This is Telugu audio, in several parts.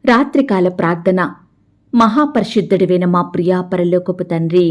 రాత్రికాల ప్రార్థన. మహాపరిశుద్ధుడివైన మా ప్రియా పరలోకపు తండ్రి,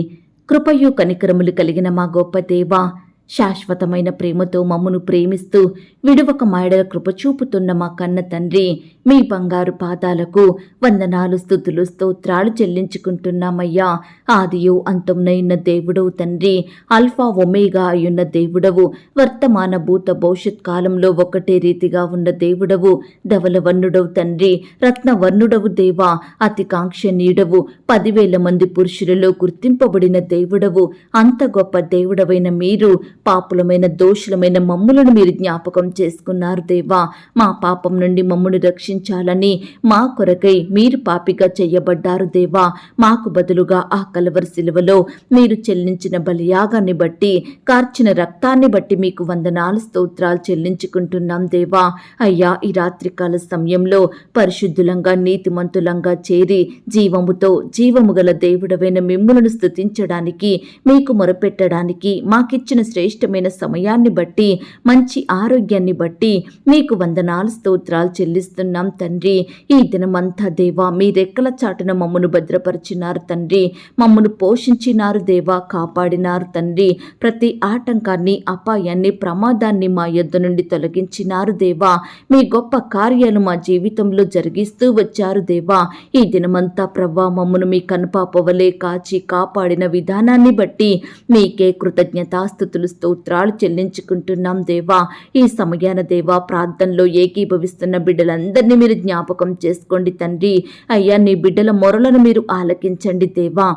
కృపయు కనికరములు కలిగిన మా గొప్ప దేవా, శాశ్వతమైన ప్రేమతో మమ్మును ప్రేమిస్తూ విడువక మాయడల కృపచూపుతున్న మా కన్న తండ్రి, మీ బంగారు పాదాలకు వందనాలు, స్తుతులు, స్తోత్రాలు చెల్లించుకుంటున్నామయ్యా. ఆదియు అంతమునైన దేవుడవు తండ్రి, అల్ఫా ఒమేగా అయ్యున్న దేవుడవు, వర్తమాన భూత భవిష్యత్ కాలంలో ఒకటే రీతిగా ఉన్న దేవుడవు, ధవలవర్ణుడవు తండ్రి, రత్నవర్ణుడవు దేవా, అతి కాంక్షణీయుడవు, 10,000 మంది పురుషులలో గుర్తింపబడిన దేవుడవు. అంత గొప్ప దేవుడవైన మీరు పాపులమైన దోషులమైన మమ్ములను మీరు జ్ఞాపకం చేసుకున్నారు దేవా. మా పాపం నుండి మమ్మును రక్షించాలని మా కొరకై మీరు పాపిగా చెయ్యబడ్డారు దేవా. మాకు బదులుగా ఆ కలవరి శిలువలో మీరు చెల్లించిన బలియాగాన్ని బట్టి, కార్చిన రక్తాన్ని బట్టి మీకు వందనాలు, స్తోత్రాలు చెల్లించుకుంటున్నాం దేవా. అయ్యా, ఈ రాత్రికాల సమయంలో పరిశుద్ధులంగా నీతిమంతులంగా చేరి జీవముతో జీవము గల దేవుడవైన మిమ్ములను స్తుతించడానికి, మీకు మొరపెట్టడానికి మాకిచ్చిన శ్రేష్టమైన సమయాన్ని బట్టి, మంచి ఆరోగ్యాన్ని బట్టి మీకు వందనాలు, స్తోత్రాలు చెల్లిస్తున్నాం తండ్రి. ఈ దినమంతా దేవా, మీ రెక్కల చాటున మమ్మను భద్రపరిచినారు తండ్రి, మమ్మను పోషించినారు దేవా, కాపాడినారు తండ్రి. ప్రతి ఆటంకాన్ని, అపాయాన్ని, ప్రమాదాన్ని మా యొద్ద నుండి తొలగించినారు దేవా. మీ గొప్ప కార్యాలు మా జీవితంలో జరిగిస్తూ వచ్చారు దేవా. ఈ దినమంతా ప్రవ్వా, మమ్మను మీ కనుపాపవలే కాచి కాపాడిన విధానాన్ని బట్టి మీకే కృతజ్ఞతాస్తుతులు, స్తోత్రాలు చెల్లించుకుంటున్నాం దేవా. ఈ సమయాన దేవా, ప్రార్థనలో ఏకీభవిస్తున్న బిడ్డలందరినీ మీరు జ్ఞాపకం చేసుకోండి తండ్రి. అయ్యా, నీ బిడ్డల మొరలను మీరు ఆలకించండి దేవా.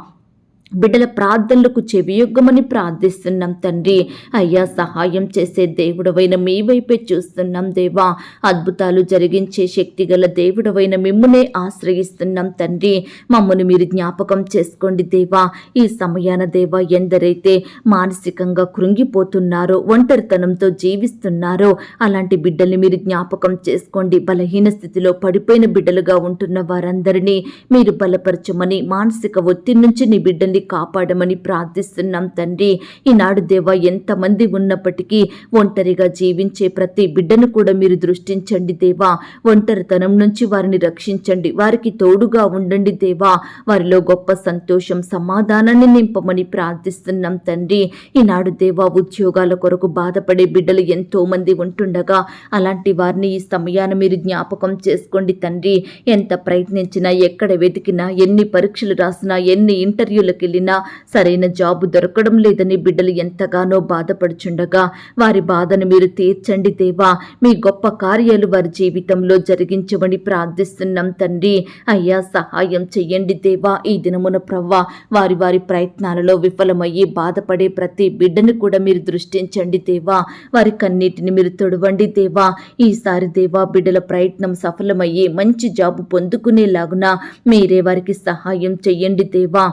బిడ్డల ప్రార్థనలకు చెవియొగ్గమని ప్రార్థిస్తున్నాం తండ్రి. అయ్యా, సహాయం చేసే దేవుడవైన మీ వైపే చూస్తున్నాం దేవా. అద్భుతాలు జరిగించే శక్తి గల దేవుడవైన మిమ్మునే ఆశ్రయిస్తున్నాం తండ్రి. మమ్మల్ని మీరు జ్ఞాపకం చేసుకోండి దేవా. ఈ సమయాన దేవా, ఎందరైతే మానసికంగా కృంగిపోతున్నారో, ఒంటరితనంతో జీవిస్తున్నారో అలాంటి బిడ్డల్ని మీరు జ్ఞాపకం చేసుకోండి. బలహీన స్థితిలో పడిపోయిన బిడ్డలుగా ఉంటున్న వారందరినీ మీరు బలపరచమని, మానసిక ఒత్తిడి నుంచి నీ బిడ్డల్ని కాపాడమని ప్రార్థిస్తున్నాం తండ్రి. ఈనాడు దేవా, ఎంతమంది ఉన్నప్పటికీ ఒంటరిగా జీవించే ప్రతి బిడ్డను కూడా మీరు దృష్టించండి దేవా. ఒంటరితనం నుంచి వారిని రక్షించండి, వారికి తోడుగా ఉండండి దేవా. వారిలో గొప్ప సంతోషం, సమాధానాన్ని నింపమని ప్రార్థిస్తున్నాం తండ్రి. ఈనాడు దేవా, ఉద్యోగాల కొరకు బాధపడే బిడ్డలు ఎంతో మంది ఉంటుండగా అలాంటి వారిని ఈ సమయాన్ని మీరు జ్ఞాపకం చేసుకోండి తండ్రి. ఎంత ప్రయత్నించినా, ఎక్కడ వెతికినా, ఎన్ని పరీక్షలు రాసినా, ఎన్ని ఇంటర్వ్యూలకు వెళ్ళినా సరైన జాబు దొరకడం లేదని బిడ్డలు ఎంతగానో బాధపడుచుండగా వారి బాధను మీరు తీర్చండి దేవా. మీ గొప్ప కార్యాలు వారి జీవితంలో జరిగించమని ప్రార్థిస్తున్నాం తండ్రి. అయ్యా, సహాయం చెయ్యండి దేవా. ఈ దినమున ప్రవ్వా, వారి వారి ప్రయత్నాలలో విఫలమయ్యి బాధపడే ప్రతి బిడ్డను కూడా మీరు దృష్టించండి దేవా. వారి కన్నీటిని మీరు తొడవండి దేవా. ఈసారి దేవా, బిడ్డల ప్రయత్నం సఫలమయ్యి మంచి జాబు పొందుకునేలాగున మీరే వారికి సహాయం చెయ్యండి దేవా.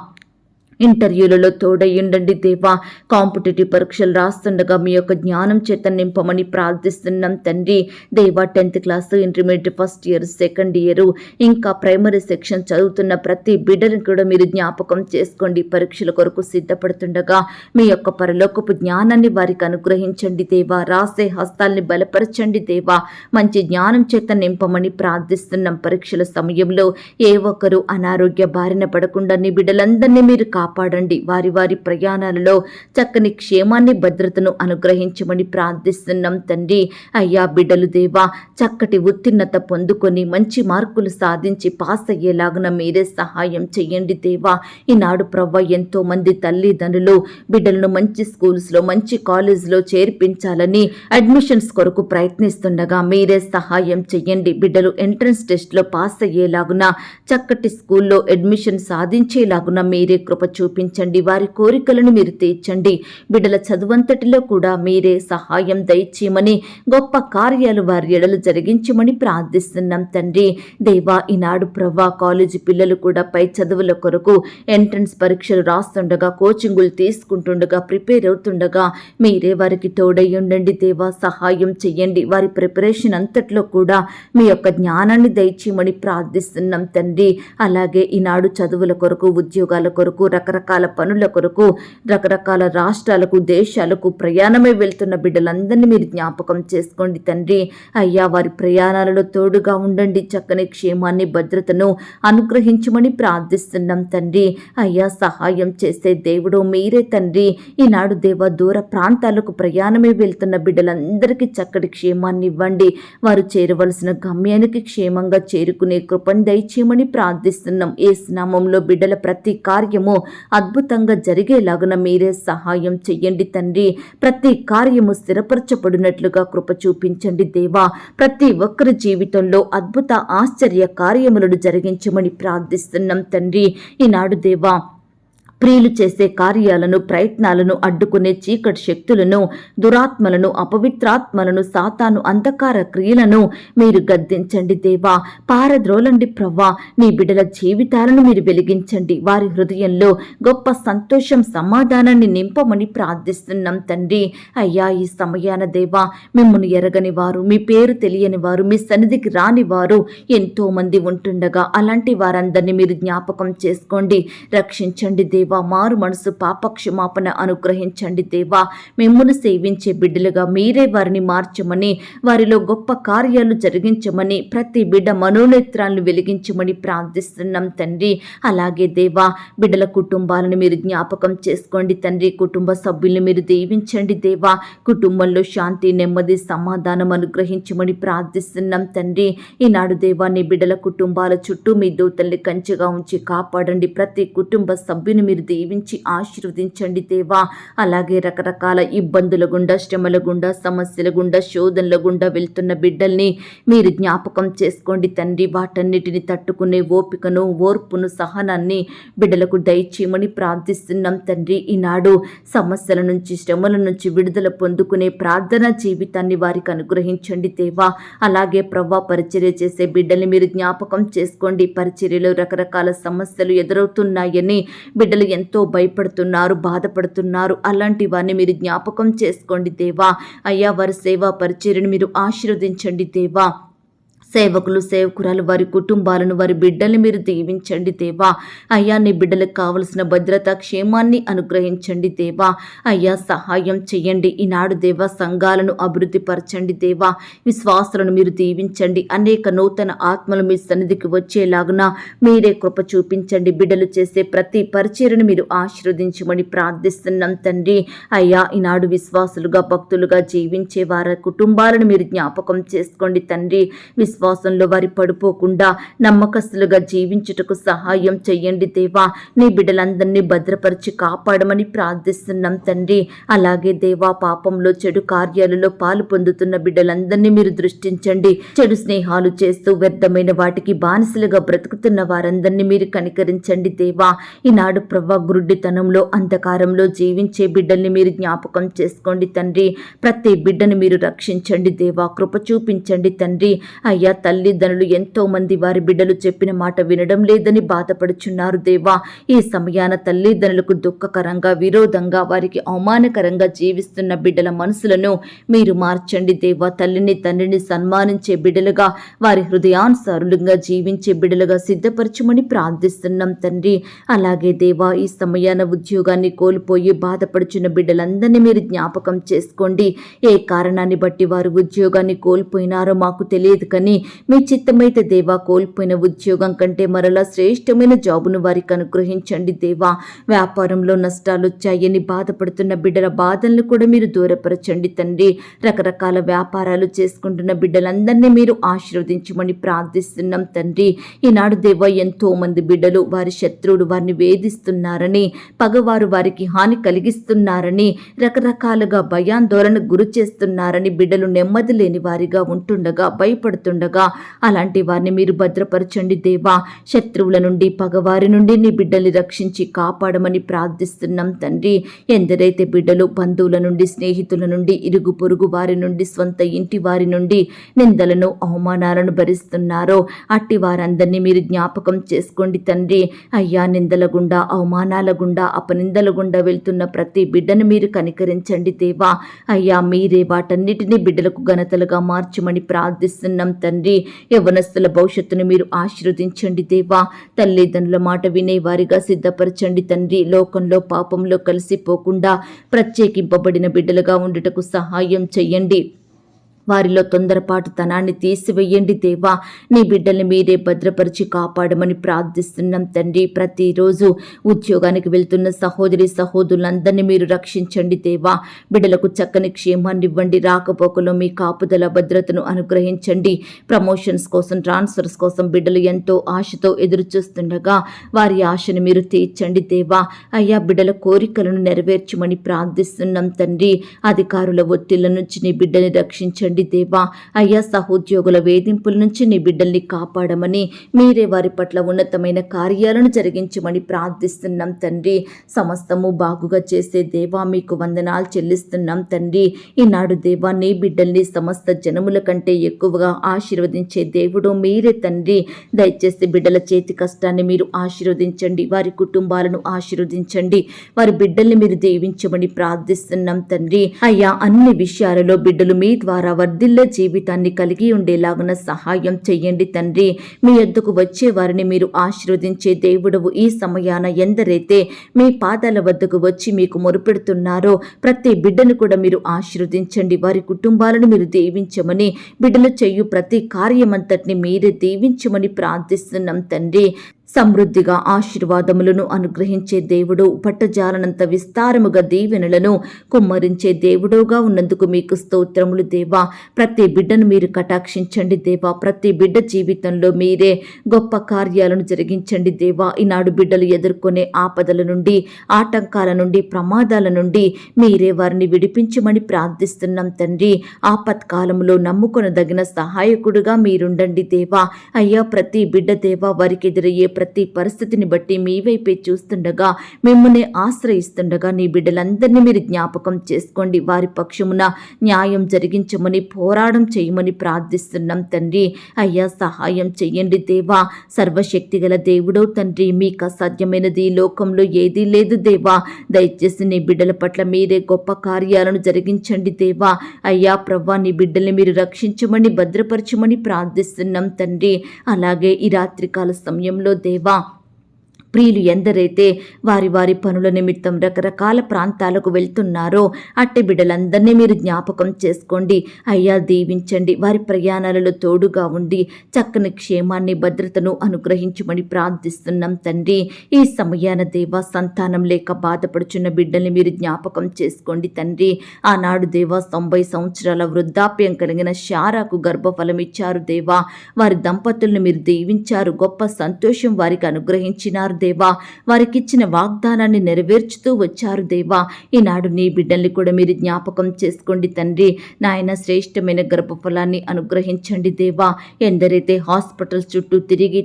ఇంటర్వ్యూలలో తోడయ్యుండండి దేవా. కాంపిటేటివ్ పరీక్షలు రాస్తుండగా మీ యొక్క జ్ఞానం చేత నింపమని ప్రార్థిస్తున్నాం తండ్రి. దేవా, 10th class, intermediate first year, second year, ఇంకా ప్రైమరీ సెక్షన్ చదువుతున్న ప్రతి బిడ్డను కూడా మీరు జ్ఞాపకం చేసుకోండి. పరీక్షల కొరకు సిద్ధపడుతుండగా మీ యొక్క పరలోకపు జ్ఞానాన్ని వారికి అనుగ్రహించండి దేవా. రాసే హస్తాల్ని బలపరచండి దేవా. మంచి జ్ఞానం చేత నింపమని ప్రార్థిస్తున్నాం. పరీక్షల సమయంలో ఏ ఒక్కరూ అనారోగ్య బారిన పడకుండా నీ బిడ్డలందరినీ మీరు కాపాడండి. వారి వారి ప్రయాణాలలో చక్కని క్షేమాన్ని, భద్రతను అనుగ్రహించమని ప్రార్థిస్తున్నాం తండ్రి. అయ్యా, బిడ్డలు దేవా, చక్కటి ఉత్తీర్ణత పొందుకొని మంచి మార్కులు సాధించి పాస్ అయ్యేలాగున మీరే సహాయం చెయ్యండి దేవా. ఈనాడు ప్రవ్వ, ఎంతో మంది తల్లిదండ్రులు బిడ్డలను మంచి స్కూల్స్లో, మంచి కాలేజ్లో చేర్పించాలని అడ్మిషన్స్ కొరకు ప్రయత్నిస్తుండగా మీరే సహాయం చెయ్యండి. బిడ్డలు ఎంట్రన్స్ టెస్ట్లో పాస్ అయ్యేలాగున, చక్కటి స్కూల్లో అడ్మిషన్ సాధించేలాగున మీరే కృప చూపించండి. వారి కోరికలను మీరు తీర్చండి. బిడ్డల చదువంతటిలో కూడా మీరే సహాయం దయచేయమని, గొప్ప కార్యాలు వారి ఎడలు జరిగించమని ప్రార్థిస్తున్నాం తండ్రి. దేవా, ఈనాడు ప్రవ్వా, కాలేజీ పిల్లలు కూడా పై చదువుల కొరకు ఎంట్రన్స్ పరీక్షలు రాస్తుండగా, కోచింగులు తీసుకుంటుండగా, ప్రిపేర్ అవుతుండగా మీరే వారికి తోడై ఉండండి దేవా. సహాయం చెయ్యండి. వారి ప్రిపరేషన్ అంతట్లో కూడా మీ యొక్క జ్ఞానాన్ని దయచేయమని ప్రార్థిస్తున్నాం తండ్రి. అలాగే ఈనాడు చదువుల కొరకు, ఉద్యోగాల కొరకు, రకరకాల పనుల కొరకు రకరకాల రాష్ట్రాలకు దేశాలకు ప్రయాణమై వెళ్తున్న బిడ్డలందరినీ మీరు జ్ఞాపకం చేసుకోండి తండ్రి. అయ్యా వారి ప్రయాణాలలో తోడుగా ఉండండి, చక్కని క్షేమాన్ని భద్రతను అనుగ్రహించమని ప్రార్థిస్తున్నాం తండ్రి. అయ్యా సహాయం చేసే దేవుడు మీరే తండ్రి. ఈనాడు దేవ దూర ప్రాంతాలకు ప్రయాణమై వెళ్తున్న బిడ్డలందరికీ చక్కటి క్షేమాన్ని ఇవ్వండి. వారు చేరవలసిన గమ్యానికి క్షేమంగా చేరుకునే కృపను దయచేయమని ప్రార్థిస్తున్నాం. యేసు నామములో బిడ్డల ప్రతి కార్యము అద్భుతంగా జరిగేలాగున మీరే సహాయం చెయ్యండి తండ్రి. ప్రతి కార్యము స్థిరపరచబడినట్లుగా కృప చూపించండి దేవా. ప్రతి ఒక్కరి జీవితంలో అద్భుత ఆశ్చర్య కార్యములను జరిగించమని ప్రార్థిస్తున్నాం తండ్రి. ఈనాడు దేవా ప్రియులు చేసే కార్యాలను ప్రయత్నాలను అడ్డుకునే చీకటి శక్తులను దురాత్మలను అపవిత్రాత్మలను సాతాను అంధకార క్రియలను మీరు గద్దించండి దేవా. పారద్రోలండి ప్రవ్వా. నీ బిడ్డల జీవితాలను మీరు వెలిగించండి. వారి హృదయంలో గొప్ప సంతోషం సమాధానాన్ని నింపమని ప్రార్థిస్తున్నాం తండ్రి. అయ్యా ఈ సమయాన దేవా మిమ్మల్ని ఎరగని వారు, మీ పేరు తెలియని వారు, మీ సన్నిధికి రాని వారు ఎంతో మంది ఉంటుండగా అలాంటి వారందరినీ మీరు జ్ఞాపకం చేసుకోండి, రక్షించండి దేవా. మారు మనసు పాపక్షమాపణ అనుగ్రహించండి దేవా. మిమ్మును సేవించే బిడ్డలుగా మీరే వారిని మార్చమని, వారిలో గొప్ప కార్యాలు జరిగించమని, ప్రతి బిడ్డ మనోనేత్రాలను వెలిగించమని ప్రార్థిస్తున్నాం తండ్రి. అలాగే దేవా బిడ్డల కుటుంబాలను మీరు జ్ఞాపకం చేసుకోండి తండ్రి. కుటుంబ సభ్యులను మీరు దీవించండి దేవా. కుటుంబంలో శాంతి నెమ్మది సమాధానం అనుగ్రహించమని ప్రార్థిస్తున్నాం తండ్రి. ఈనాడు దేవా నీ బిడ్డల కుటుంబాల చుట్టూ మీ దూతల్ని కంచెగా ఉంచి కాపాడండి. ప్రతి కుటుంబ సభ్యుని మీరు దీవించి ఆశీర్వదించండి దేవా. అలాగే రకరకాల ఇబ్బందుల గుండా, శ్రమల గుండా, సమస్యల గుండా, శోధనల గుండా వెళ్తున్న బిడ్డల్ని మీరు జ్ఞాపకం చేసుకోండి తండ్రి. వాటన్నిటిని తట్టుకునే ఓపికను, ఓర్పును, సహనాన్ని బిడ్డలకు దయచేయమని ప్రార్థిస్తున్నాం తండ్రి. ఈనాడు సమస్యల నుంచి, శ్రమల నుంచి విడుదల పొందుకునే ప్రార్థనా జీవితాన్ని వారికి అనుగ్రహించండి దేవా. అలాగే ప్రవ్వా పరిచర్య చేసే బిడ్డల్ని మీరు జ్ఞాపకం చేసుకోండి. పరిచర్యలో రకరకాల సమస్యలు ఎదురవుతున్నాయని బిడ్డలు ఎంతో భయపడుతున్నారు, బాధపడుతున్నారు. అలాంటి వారిని మీరు జ్ఞాపకం చేసుకోండి దేవా. అయ్యా వారి సేవా పరిచర్యను మీరు ఆశీర్వదించండి దేవా. సేవకులు సేవకురాలు వారి కుటుంబాలను, వారి బిడ్డల్ని మీరు దీవించండి దేవా. అయ్యా నీ బిడ్డలకు కావలసిన భద్రత క్షేమాన్ని అనుగ్రహించండి దేవా. అయ్యా సహాయం చెయ్యండి. ఈనాడు దేవా సంఘాలను అభివృద్ధి పరచండి దేవా. విశ్వాసులను మీరు దీవించండి. అనేక నూతన ఆత్మలు మీ సన్నిధికి వచ్చేలాగున మీరే కృప చూపించండి. బిడ్డలు చేసే ప్రతి పరిచర్యను మీరు ఆశీర్వదించమని ప్రార్థిస్తున్నాం తండ్రి. అయ్యా ఈనాడు విశ్వాసులుగా భక్తులుగా జీవించే వారి కుటుంబాలను మీరు జ్ఞాపకం చేసుకోండి తండ్రి. విశ్వాసంలో వారి పడిపోకుండా నమ్మకస్తులుగా జీవించుటకు సహాయం చెయ్యండి దేవా. నీ బిడ్డలందరినీ భద్రపరిచి కాపాడమని ప్రార్థిస్తున్నాం తండ్రి. అలాగే దేవా పాపంలో చెడు కార్యాలలో పాలు పొందుతున్న బిడ్డలందరినీ మీరు దృష్టించండి. చెడు స్నేహాలు చేస్తూ వ్యర్థమైన వాటికి బానిసలుగా బ్రతుకుతున్న వారందరినీ మీరు కనికరించండి దేవా. ఈనాడు ప్రవ్వా గురుడితనంలో అంధకారంలో జీవించే బిడ్డల్ని మీరు జ్ఞాపకం చేసుకోండి తండ్రి. ప్రతి బిడ్డను మీరు రక్షించండి దేవా. కృప చూపించండి తండ్రి. అయ్యా తల్లిదండ్రులు ఎంతో మంది వారి బిడ్డలు చెప్పిన మాట వినడం లేదని బాధపడుచున్నారు దేవా. ఈ సమయాన తల్లిదండ్రులకు దుఃఖకరంగా, విరోధంగా, వారికి అవమానకరంగా జీవిస్తున్న బిడ్డల మనసులను మీరు మార్చండి దేవా. తల్లిని తండ్రిని సన్మానించే బిడ్డలుగా, వారి హృదయానుసారులుగా జీవించే బిడ్డలుగా సిద్ధపరచమని ప్రార్థిస్తున్నాం తండ్రి. అలాగే దేవా ఈ సమయాన ఉద్యోగాన్ని కోల్పోయి బాధపడుచున్న బిడ్డలందరినీ మీరు జ్ఞాపకం చేసుకోండి. ఏ కారణాన్ని బట్టి వారు ఉద్యోగాన్ని కోల్పోయినారో మాకు తెలియదు కానీ మీ చిత్తమైతే దేవా కోల్పోయిన ఉద్యోగం కంటే మరలా శ్రేష్టమైన జాబును వారికి అనుగ్రహించండి దేవా. వ్యాపారంలో నష్టాలు వచ్చాయని బాధపడుతున్న బిడ్డల బాధలను కూడా మీరు దూరపరచండి తండ్రి. రకరకాల వ్యాపారాలు చేసుకుంటున్న బిడ్డలందరినీ మీరు ఆశీర్వదించమని ప్రార్థిస్తున్నాం తండ్రి. ఈనాడు దేవా ఎంతో మంది బిడ్డలు వారి శత్రువులు వారిని వేధిస్తున్నారని, పగవారు వారికి హాని కలిగిస్తున్నారని, రకరకాలుగా భయాందోళన గురి చేస్తున్నారని బిడ్డలు నెమ్మది లేని వారిగా ఉంటుండగా, భయపడుతుండగా అలాంటి వారిని మీరు భద్రపరచండి దేవా. శత్రువుల నుండి, పగవారి నుండి నీ బిడ్డల్ని రక్షించి కాపాడమని ప్రార్థిస్తున్నాం తండ్రి. ఎందరైతే బిడ్డలు బంధువుల నుండి, స్నేహితుల నుండి, ఇరుగు పొరుగు వారి నుండి, స్వంత ఇంటి వారి నుండి నిందలను, అవమానాలను భరిస్తున్నారో అట్టి వారందరినీ మీరు జ్ఞాపకం చేసుకోండి తండ్రి. అయ్యా నిందల గుండా, అవమానాల గుండా, అపనిందల గుండా వెళ్తున్న ప్రతి బిడ్డను మీరు కనికరించండి దేవా. అయ్యా మీరే వాటన్నిటినీ బిడ్డలకు ఘనతలుగా మార్చమని ప్రార్థిస్తున్నాం తండ్రి. తండ్రి. యవ్వనస్తుల భవిష్యత్తును మీరు ఆశీర్వదించండి దేవా. తల్లిదండ్రుల మాట వినేవారిగా సిద్ధపరచండి తండ్రి. లోకంలో పాపంలో కలిసిపోకుండా ప్రత్యేకింపబడిన బిడ్డలుగా ఉండుటకు సహాయం చెయ్యండి. వారిలో తొందరపాటుతనాన్ని తీసివేయండి దేవా. నీ బిడ్డల్ని మీరే భద్రపరిచి కాపాడమని ప్రార్థిస్తున్నాం తండ్రి. ప్రతిరోజు ఉద్యోగానికి వెళ్తున్న సహోదరులందరినీ మీరు రక్షించండి దేవా. బిడ్డలకు చక్కని క్షేమాన్ని ఇవ్వండి. రాకపోకలో మీ కాపుదల భద్రతను అనుగ్రహించండి. ప్రమోషన్స్ కోసం, ట్రాన్స్ఫర్స్ కోసం బిడ్డలు ఎంతో ఆశతో ఎదురు చూస్తుండగా వారి ఆశను మీరు తీర్చండి దేవా. అయ్యా, బిడ్డల కోరికలను నెరవేర్చమని ప్రార్థిస్తున్నాం తండ్రి. అధికారుల ఒత్తిళ్ల నుంచి నీ బిడ్డని రక్షించండి దేవా. అయ్యా, సహోద్యోగుల వేధింపుల నుంచి నీ బిడ్డల్ని కాపాడమని, మీరే వారి పట్ల ఉన్నతమైన కార్యాలను జరిగించమని ప్రార్థిస్తున్నాం తండ్రి. సమస్తము బాగుగా చేసే దేవా, మీకు వందనాలు చెల్లిస్తున్నాం తండ్రి. ఈనాడు దేవా, నీ బిడ్డల్ని సమస్త జనముల కంటే ఎక్కువగా ఆశీర్వదించే దేవుడు మీరే తండ్రి. దయచేసి బిడ్డల చేతి కష్టాన్ని మీరు ఆశీర్వదించండి. వారి కుటుంబాలను ఆశీర్వదించండి. వారి బిడ్డల్ని మీరు దీవించమని ప్రార్థిస్తున్నాం తండ్రి. అయ్యా, అన్ని విషయాలలో బిడ్డలు మీ ద్వారా వర్ధిల్లే జీవితాన్ని కలిగి ఉండేలాగున సహాయం చెయ్యండి తండ్రి. మీ యొద్దకు వచ్చే వారిని మీరు ఆశీర్వదించే దేవుడవు. ఈ సమయాన ఎందరైతే మీ పాదాల వద్దకు వచ్చి మీకు మొరుపెడుతున్నారో ప్రతి బిడ్డను కూడా మీరు ఆశీర్వదించండి. వారి కుటుంబాలను మీరు దీవించమని, బిడ్డలు చేయు ప్రతి కార్యమంతటిని మీరే దీవించమని ప్రార్థిస్తున్నాం తండ్రి. సమృద్ధిగా ఆశీర్వాదములను అనుగ్రహించే దేవుడు, పట్టజాలనంత విస్తారముగా దీవెనలను కుమ్మరించే దేవుడుగా ఉన్నందుకు మీకు స్తోత్రములు దేవా. ప్రతి బిడ్డను మీరు కటాక్షించండి దేవా. ప్రతి బిడ్డ జీవితంలో మీరే గొప్ప కార్యాలను జరిగించండి దేవా. ఈనాడు బిడ్డలు ఎదుర్కొనే ఆపదల నుండి, ఆటంకాల నుండి, ప్రమాదాల నుండి మీరే వారిని విడిపించమని ప్రార్థిస్తున్నాం తండ్రి. ఆపత్కాలంలో నమ్ముకొనదగిన సహాయకుడుగా మీరుండండి దేవా. అయ్యా, ప్రతి బిడ్డ దేవా, వారికి ఎదురయ్యే ప్రతి పరిస్థితిని బట్టి మీ వైపే చూస్తుండగా, మిమ్మల్ని ఆశ్రయిస్తుండగా నీ బిడ్డలందరినీ మీరు జ్ఞాపకం చేసుకోండి. వారి పక్షమున న్యాయం జరిగించమని, పోరాటం చేయమని ప్రార్థిస్తున్నాం తండ్రి. అయ్యా, సహాయం చెయ్యండి దేవా. సర్వశక్తిగల దేవుడో తండ్రి, మీకు అసాధ్యమైనది ఈ లోకంలో ఏదీ లేదు దేవా. దయచేసి నీ బిడ్డల పట్ల మీరే గొప్ప కార్యాలను జరిగించండి దేవా. అయ్యా ప్రవ్వా, నీ బిడ్డల్ని మీరు రక్షించమని, భద్రపరచమని ప్రార్థిస్తున్నాం తండ్రి. అలాగే ఈ రాత్రికాల సమయంలో దేవా, ప్రియులు ఎందరైతే వారి వారి పనుల నిమిత్తం రకరకాల ప్రాంతాలకు వెళ్తున్నారో అట్టి బిడ్డలందరినీ మీరు జ్ఞాపకం చేసుకోండి. అయ్యా, దీవించండి. వారి ప్రయాణాలలో తోడుగా ఉండి చక్కని క్షేమాన్ని, భద్రతను అనుగ్రహించమని ప్రార్థిస్తున్నాం తండ్రి. ఈ సమయాన దేవా, సంతానం లేక బాధపడుచున్న బిడ్డల్ని మీరు జ్ఞాపకం చేసుకోండి తండ్రి. ఆనాడు దేవా, 90 సంవత్సరాల వృద్ధాప్యం కలిగిన శారాకు గర్భఫలం ఇచ్చారు దేవా. వారి దంపతులను మీరు దీవించారు. గొప్ప సంతోషం వారికి అనుగ్రహించినారు దేవా. వారికిచ్చిన వాగ్దానాన్ని నెరవేర్చుతూ వచ్చారు దేవా. ఈనాడు నీ బిడ్డల్ని కూడా మీరు జ్ఞాపకం చేసుకోండి తండ్రి. నాయన, శ్రేష్టమైన గర్భఫలాన్ని అనుగ్రహించండి దేవా. ఎందరైతే హాస్పిటల్స్ చుట్టూ తిరిగి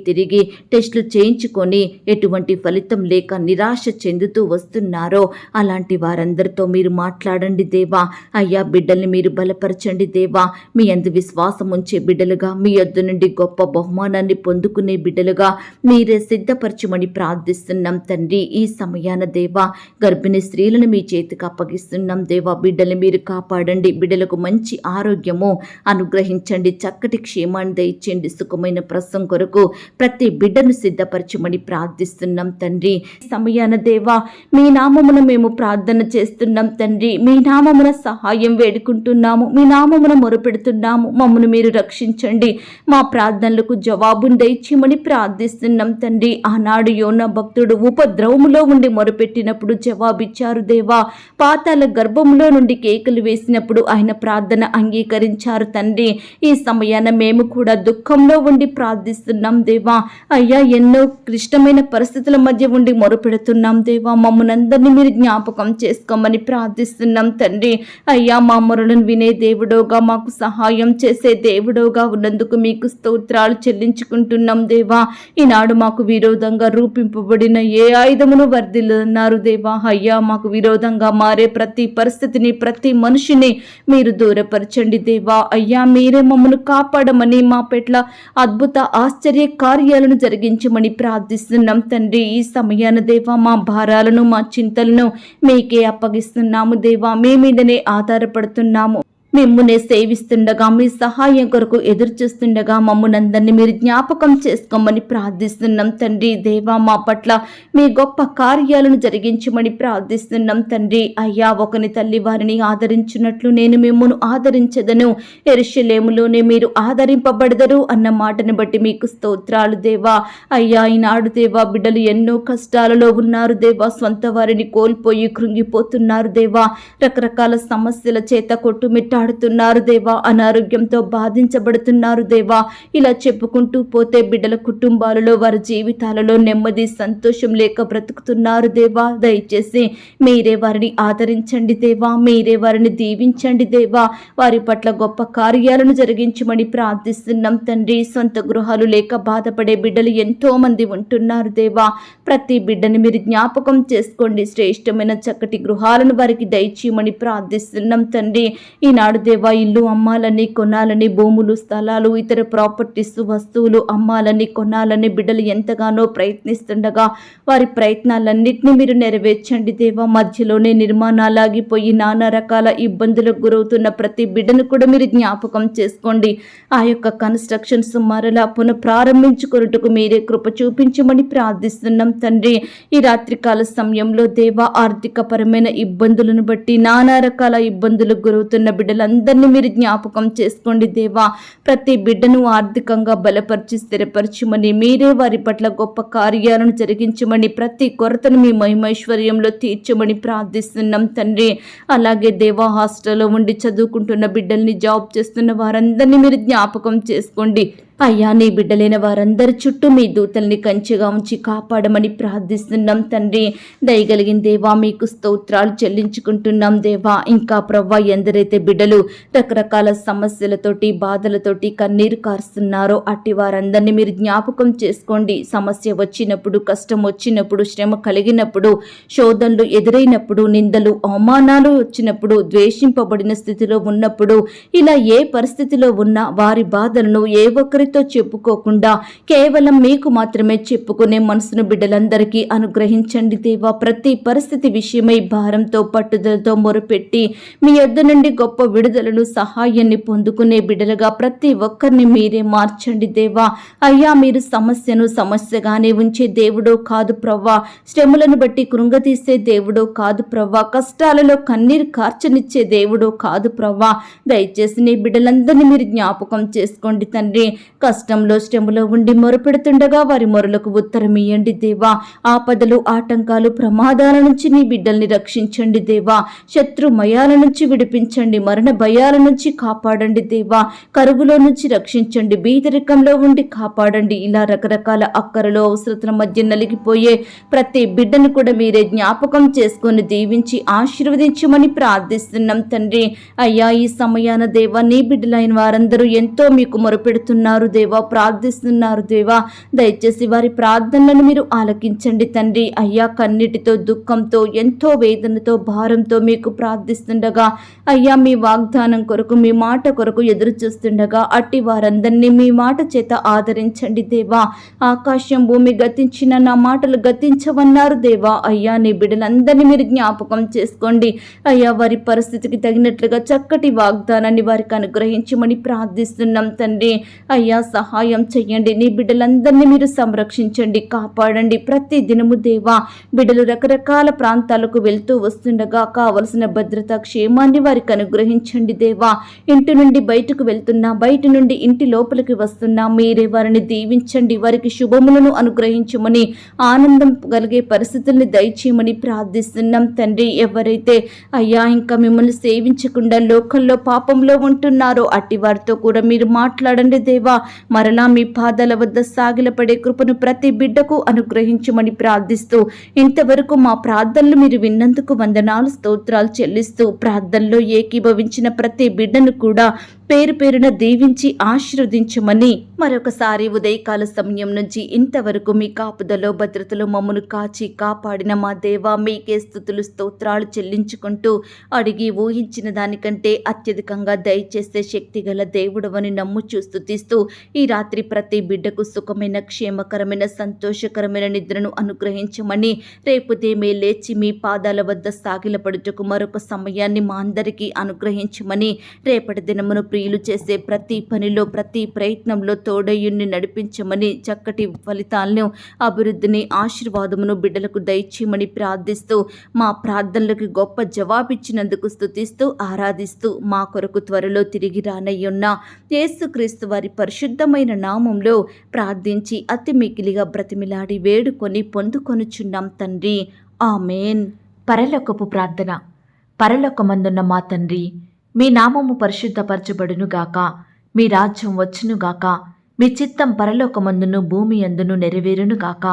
టెస్టులు చేయించుకొని ఎటువంటి ఫలితం లేక నిరాశ చెందుతూ వస్తున్నారో అలాంటి వారందరితో మీరు మాట్లాడండి దేవా. అయ్యా, బిడ్డల్ని మీరు బలపరచండి దేవా. మీ యందు విశ్వాసం ఉంచే బిడ్డలుగా, మీ యొద్ద నుండి గొప్ప బహుమానాన్ని పొందుకునే బిడ్డలుగా మీరే సిద్ధపరచమని ప్రార్థిస్తున్నాం తండ్రి. ఈ సమయాన దేవా, గర్భిణీ స్త్రీలను మీ చేతికి అప్పగిస్తున్నాం దేవా. బిడ్డల్ని మీరు కాపాడండి. బిడ్డలకు మంచి ఆరోగ్యము అనుగ్రహించండి. చక్కటి క్షేమాన్ని దయచేయండి. సుఖమైన ప్రసవం కొరకు ప్రతి బిడ్డను సిద్ధపరచమని ప్రార్థిస్తున్నాం తండ్రి. ఈ సమయాన దేవా, మీ నామమున మేము ప్రార్థన చేస్తున్నాం తండ్రి. మీ నామమున సహాయం వేడుకుంటున్నాము. మీ నామమున మొరపెడుతున్నాము. మమ్మను మీరు రక్షించండి. మా ప్రార్థనలకు జవాబును దయచేయమని ప్రార్థిస్తున్నాం తండ్రి. ఆనాడు యోనా భక్తుడు ఉపద్రవములో ఉండి మొరపెట్టినప్పుడు జవాబిచ్చారు దేవా. పాతాళ గర్భంలో నుండి కేకలు వేసినప్పుడు ఆయన ప్రార్థన అంగీకరించారు తండ్రి. ఈ సమయాన మేము కూడా దుఃఖంలో ఉండి ప్రార్థిస్తున్నాం దేవా. అయ్యా, ఎన్నో క్లిష్టమైన పరిస్థితుల మధ్య ఉండి మొరపెడుతున్నాం దేవా. మమ్మల్నందరినీ మీరు జ్ఞాపకం చేసుకోమని ప్రార్థిస్తున్నాం తండ్రి. అయ్యా, మా మొరలను వినే దేవుడోగా, మాకు సహాయం చేసే దేవుడోగా ఉన్నందుకు మీకు స్తోత్రాలు చెల్లించుకుంటున్నాం దేవా. ఈనాడు మాకు విరోధంగా రూపింపబడిన ఏ ఆయుధమును వర్ధిల్లున్నారు దేవా. అయ్యా, మాకు విరోధంగా మారే ప్రతి పరిస్థితిని, ప్రతి మనిషిని మీరు దూరపరచండి దేవా. అయ్యా, మీరే మమ్మల్ని కాపాడమని, మా పట్ల అద్భుత ఆశ్చర్య కార్యాలను జరిగించమని ప్రార్థిస్తున్నాం తండ్రి. ఈ సమయాన దేవా, మా భారాలను, మా చింతలను మీకే అప్పగిస్తున్నాము దేవా. మీ మీదనే ఆధారపడుతున్నాము. మిమ్మునే సేవిస్తుండగా మీ సహాయం కొరకు ఎదురు చూస్తుండగా మమ్మునందరినీ మీరు జ్ఞాపకం చేసుకోమని ప్రార్థిస్తున్నాం తండ్రి. దేవా, మా పట్ల మీ గొప్ప కార్యాలను జరిగించమని ప్రార్థిస్తున్నాం తండ్రి. అయ్యా, ఒకని తల్లి వారిని ఆదరించినట్లు నేను మిమ్మును ఆదరించదను, యెరూషలేములోనే మీరు ఆదరింపబడదరు అన్న మాటను బట్టి మీకు స్తోత్రాలు దేవా. అయ్యా, ఈనాడు దేవా బిడ్డలు ఎన్నో కష్టాలలో ఉన్నారు దేవా. సొంత వారిని కోల్పోయి కృంగిపోతున్నారు దేవా. రకరకాల సమస్యల చేత కొట్టుమిట్టాడుతున్నారు దేవా. అనారోగ్యంతో బాధించబడుతున్నారు దేవా. ఇలా చెప్పుకుంటూ పోతే బిడ్డల కుటుంబాలలో వారి జీవితాలలో నెమ్మది సంతోషం లేక బ్రతుకుతున్నారు దేవా. దయచేసి మీరే వారిని ఆదరించండి దేవా. మీరే వారిని దీవించండి దేవా. వారి పట్ల గొప్ప కార్యాలను జరిగించమని ప్రార్థిస్తున్నాం తండ్రి. సొంత గృహాలు లేక బాధపడే బిడ్డలు ఎంతో మంది ఉంటున్నారు దేవా. ప్రతి బిడ్డని మీరు జ్ఞాపకం చేసుకోండి. శ్రేష్టమైన చక్కటి గృహాలను వారికి దయచేయమని ప్రార్థిస్తున్నాం తండ్రి. ఈనాడు దేవా ఇల్లు అమ్మాలని కొనాలని, భూములు స్థలాలు ఇతర ప్రాపర్టీస్ వస్తువులు అమ్మాలని కొనాలని బిడ్డలు ఎంతగానో ప్రయత్నిస్తుండగా వారి ప్రయత్నాలన్నింటినీ మీరు నెరవేర్చండి దేవా. మధ్యలోనే నిర్మాణాలు ఆగిపోయి నానా రకాల ఇబ్బందులకు గురవుతున్న ప్రతి బిడ్డను కూడా మీరు జ్ఞాపకం చేసుకోండి. ఆ యొక్క కన్స్ట్రక్షన్స్ మరలా పునఃప్రారంభించుకున్నట్టుకు మీరే కృప చూపించమని ప్రార్థిస్తున్నాం తండ్రి. ఈ రాత్రికాల సమయంలో దేవా ఆర్థిక పరమైన ఇబ్బందులను బట్టి నానా రకాల ఇబ్బందులకు గురవుతున్న బిడ్డలందరినీ మీరు జ్ఞాపకం చేసుకోండి దేవా. ప్రతి బిడ్డను ఆర్థికంగా బలపరిచి స్థిరపరచమని, మీరే వారి పట్ల గొప్ప కార్యాలను జరిగించమని, ప్రతి కొరతను మీ మహిమైశ్వర్యంలో తీర్చమని ప్రార్థిస్తున్నాం తండ్రి. అలాగే దేవా హాస్టల్లో ఉండి చదువుకుంటున్న బిడ్డల్ని, జాబ్ చేస్తున్న వారందరినీ మీరు జ్ఞాపకం చేసుకోండి. అయ్యా, నీ బిడ్డలైన వారందరి చుట్టూ మీ దూతల్ని కంచెగా ఉంచి కాపాడమని ప్రార్థిస్తున్నాం తండ్రి. దయగలిగిన దేవా మీకు స్తోత్రాలు చెల్లించుకుంటున్నాం దేవా. ఇంకా ప్రవ్వా ఎందరైతే బిడ్డలు రకరకాల సమస్యలతోటి బాధలతోటి కన్నీరు కారుస్తున్నారో అట్టి వారందరినీ మీరు జ్ఞాపకం చేసుకోండి. సమస్య వచ్చినప్పుడు, కష్టం వచ్చినప్పుడు, శ్రమ కలిగినప్పుడు, శోధనలు ఎదురైనప్పుడు, నిందలు అవమానాలు వచ్చినప్పుడు, ద్వేషింపబడిన స్థితిలో ఉన్నప్పుడు, ఇలా ఏ పరిస్థితిలో ఉన్నా వారి బాధలను ఏ ఒక్కరి చెప్పుకోకుండా కేవలం మీకు మాత్రమే చెప్పుకునే మనసును బిడ్డలందరికీ అనుగ్రహించండి దేవా. ప్రతి పరిస్థితి విషయమై భారంతో పట్టుదలతో మొరపెట్టి మీ యొద్ద నుండి గొప్ప విడుదలను సహాయాన్ని పొందుకునే బిడ్డలుగా ప్రతి ఒక్కరిని మీరే మార్చండి దేవా. అయ్యా, మీరు సమస్యను సమస్యగానే ఉంచే దేవుడో కాదు ప్రవ్వా. శ్రమలను బట్టి కృంగతీసే దేవుడో కాదు ప్రవ్వా. కష్టాలలో కన్నీరు కార్చనిచ్చే దేవుడో కాదు ప్రవ్వా. దయచేసి నీ బిడ్డలందరినీ మీరు జ్ఞాపకం చేసుకోండి తండ్రి. కష్టంలో శ్రమలో ఉండి మొరపెడుతుండగా వారి మొరలకు ఉత్తరం ఇయ్యండి దేవా. ఆపదలు, ఆటంకాలు, ప్రమాదాల నుంచి నీ బిడ్డల్ని రక్షించండి దేవా. శత్రుమయాల నుంచి విడిపించండి. మరణ భయాల నుంచి కాపాడండి దేవా. కరువులో నుంచి రక్షించండి. బీదరికంలో ఉండి కాపాడండి. ఇలా రకరకాల అక్కరలో అవసరతల మధ్య నలిగిపోయే ప్రతి బిడ్డను కూడా మీరే జ్ఞాపకం చేసుకొని దీవించి ఆశీర్వదించమని ప్రార్థిస్తున్నాం తండ్రి. అయ్యా, ఈ సమయాన దేవా నీ బిడ్డలైన వారందరూ ఎంతో మీకు మొరపెడుతున్నారు దేవా, ప్రార్థిస్తున్నారు దేవా. దయచేసి వారి ప్రార్థనలను మీరు ఆలకించండి తండ్రి. అయ్యా, కన్నీటితో, దుఃఖంతో, ఎంతో వేదనతో, భారంతో మీకు ప్రార్థిస్తుండగా అయ్యా మీ వాగ్దానం కొరకు, మీ మాట కొరకు ఎదురు చూస్తుండగా అట్టి వారందరినీ మీ మాట చేత ఆదరించండి దేవా. ఆకాశం భూమి గతించిన నా మాటలు గతించవన్నారు దేవా. అయ్యా, నీ బిడ్డలందరినీ మీరు జ్ఞాపకం చేసుకోండి. అయ్యా, వారి పరిస్థితికి తగినట్లుగా చక్కటి వాగ్దానాన్ని వారికి అనుగ్రహించమని ప్రార్థిస్తున్నాం తండ్రి. అయ్యా, సహాయం చెయ్యండి. నీ బిడ్డలందరినీ మీరు సంరక్షించండి, కాపాడండి. ప్రతి దినము దేవా బిడ్డలు రకరకాల ప్రాంతాలకు వెళ్తూ వస్తుండగా కావలసిన భద్రత, క్షేమాన్ని వారికి అనుగ్రహించండి దేవా. ఇంటి నుండి బయటకు వెళ్తున్నా, బయట నుండి ఇంటి లోపలికి వస్తున్నా మీరే వారిని దీవించండి. వారికి శుభములను అనుగ్రహించమని, ఆనందం కలిగే పరిస్థితుల్ని దయచేయమని ప్రార్థిస్తున్నాం తండ్రి. ఎవరైతే అయ్యా ఇంకా మిమ్మల్ని సేవించకుండా లోకంలో పాపంలో ఉంటున్నారో అట్టి వారితో కూడా మీరు మాట్లాడండి దేవా. మరలా మీ పాదాల వద్ద సాగిలపడే కృపను ప్రతి బిడ్డకు అనుగ్రహించమని ప్రార్థిస్తూ ఇంతవరకు మా ప్రార్థనలు మీరు విన్నందుకు వందనాలు, స్తోత్రాలు చెల్లిస్తూ ప్రార్థనలో ఏకీభవించిన ప్రతి బిడ్డను కూడా పేరు పేరున దీవించి ఆశీర్వదించమని మరొకసారి ఉదయకాల సమయం నుంచి ఇంతవరకు మీ కాపుదలో భద్రతలో మమ్మను కాచి కాపాడిన మా దేవా మీకే స్తుతులు స్తోత్రాలు చెల్లించుకుంటూ అడిగి ఊహించిన దానికంటే అత్యధికంగా దయచేసే శక్తిగల దేవుడవని నమ్ముచూ స్తుతిస్తూ ఈ రాత్రి ప్రతి బిడ్డకు సుఖమైన క్షేమకరమైన సంతోషకరమైన నిద్రను అనుగ్రహించమని రేపు ఉదయమే లేచి మీ పాదాల వద్ద సాగిలపడుటకు మరొక సమయాన్ని మా అందరికీ అనుగ్రహించమని రేపటి దినమును ప్రియులు చేసే ప్రతి పనిలో ప్రతి ప్రయత్నంలో తోడయ్యుని నడిపించమని చక్కటి ఫలితాలను అభివృద్ధిని ఆశీర్వాదమును బిడ్డలకు దయచేయమని ప్రార్థిస్తూ మా ప్రార్థనలకు గొప్ప జవాబిచ్చినందుకు స్తుతిస్తూ ఆరాధిస్తూ మా కొరకు త్వరలో తిరిగి రానయ్యున్న యేసుక్రీస్తు వారి పరిశుద్ధమైన నామంలో ప్రార్థించి అతి మికిలిగా బ్రతిమిలాడి వేడుకొని పొందుకొనుచున్నాం తండ్రి ఆమేన్. పరలోకపు ప్రార్థన. పరలోకమందున్న మా తండ్రి, మీ నామము పరిశుద్ధపరచబడునుగాక, మీ రాజ్యం వచ్చునుగాక, మీ చిత్తం పరలోకమందును భూమి అందును నెరవేరునుగాక.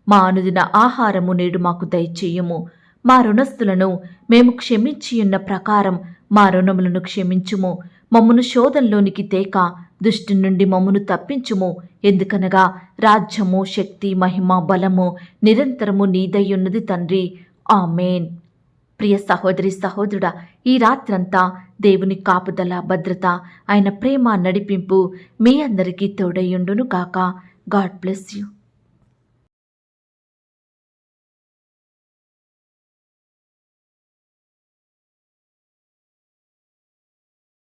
మా అనుదిన ఆహారము నేడు మాకు దయచేయుము. మా రుణస్థులను మేము క్షమించియున్న ప్రకారం మా రుణములను క్షమించుము. మమ్మను శోధంలోనికి తేక దుష్టు నుండి మమ్మను తప్పించుము. ఎందుకనగా రాజ్యము, శక్తి, మహిమ, బలము నిరంతరము నీదయ్యున్నది తండ్రి ఆమేన్. ప్రియ సహోదరి సహోదరుడా, ఈ రాత్రంతా దేవుని కాపుదల భద్రత ఆయన ప్రేమ నడిపింపు మీ అందరికీ తోడయ్యుండును గాక. God bless you.